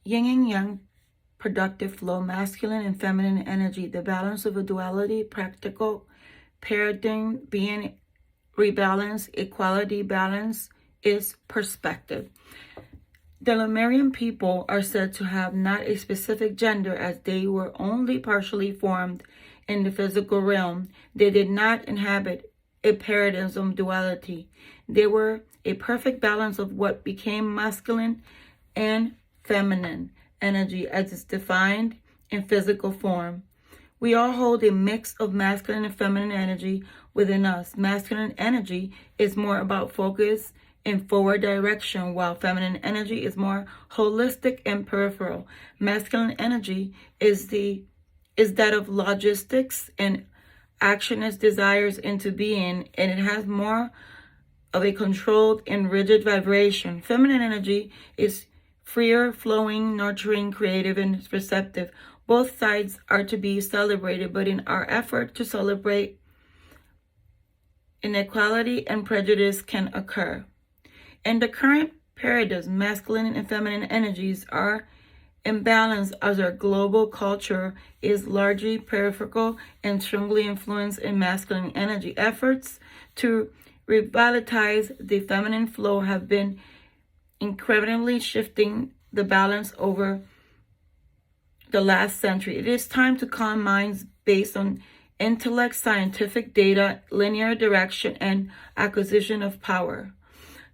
yin and yang, productive flow, masculine and feminine energy, the balance of a duality, practical paradigm being rebalance, equality balance is perspective. The Lemurian people are said to have not a specific gender as they were only partially formed in the physical realm. They did not inhabit a paradigm duality. They were a perfect balance of what became masculine and feminine energy as it's defined in physical form. We all hold a mix of masculine and feminine energy within us. Masculine energy is more about focus and forward direction, while feminine energy is more holistic and peripheral. Masculine energy is that of logistics and action its desires into being, and it has more of a controlled and rigid vibration. Feminine energy is freer, flowing, nurturing, creative, and receptive. Both sides are to be celebrated, but in our effort to celebrate, inequality and prejudice can occur. In the current paradigm, masculine and feminine energies are in balance as our global culture is largely peripheral and strongly influenced in masculine energy. Efforts to revitalize the feminine flow have been incrementally shifting the balance over the last century. It is time to calm minds based on intellect, scientific data, linear direction, and acquisition of power.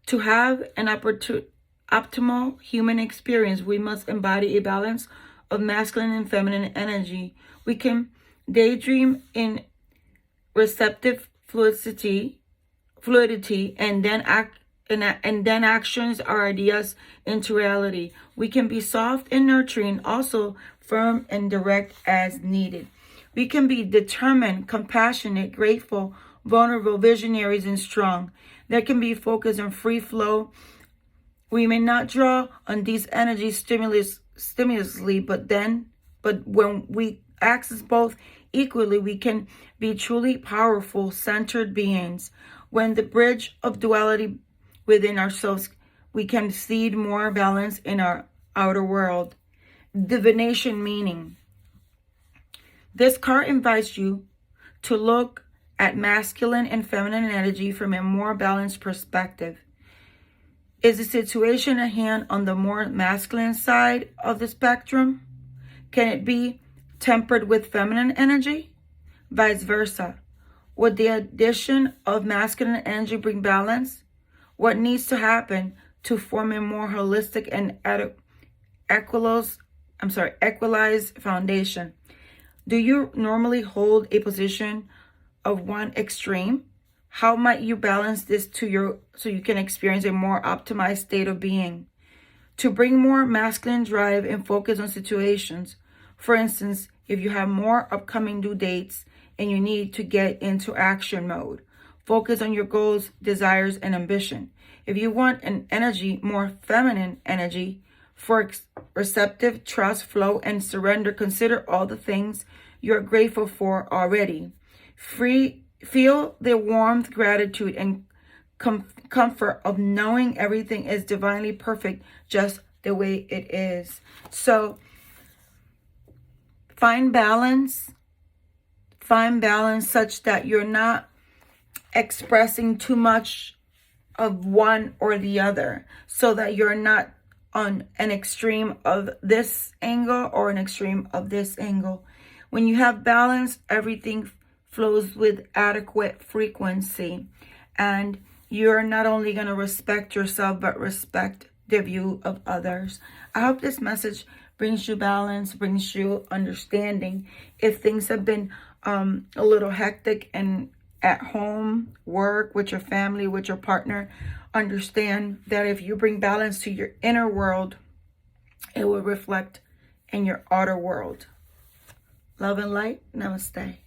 To have an optimal human experience, we must embody a balance of masculine and feminine energy. We can daydream in receptive fluidity, and then actions our ideas into reality. We can be soft and nurturing, also firm and direct as needed. We can be determined, compassionate, grateful, vulnerable, visionaries, and strong. There can be focus and free flow. We may not draw on these energies stimulously, but when we access both equally, we can be truly powerful, centered beings. When the bridge of duality within ourselves, we can seed more balance in our outer world. Divination meaning. This card invites you to look at masculine and feminine energy from a more balanced perspective. Is the situation at hand on the more masculine side of the spectrum? Can it be tempered with feminine energy? Vice versa. Would the addition of masculine energy bring balance? What needs to happen to form a more holistic and equalized foundation? Do you normally hold a position of one extreme? How might you balance this so you can experience a more optimized state of being? To bring more masculine drive and focus on situations. For instance, if you have more upcoming due dates and you need to get into action mode, focus on your goals, desires, and ambition. If you want an energy, more feminine energy, for receptive, trust, flow, and surrender, consider all the things you're grateful for already. Feel the warmth, gratitude, and comfort of knowing everything is divinely perfect just the way it is. So find balance such that you're not expressing too much of one or the other, so that you're not on an extreme of this angle or an extreme of this angle. When you have balance, everything flows with adequate frequency, and you're not only going to respect yourself but respect the view of others. I hope this message brings you balance, brings you understanding. If things have been a little hectic and at home, work, with your family, with your partner, understand that if you bring balance to your inner world, it will reflect in your outer world. Love and light. Namaste.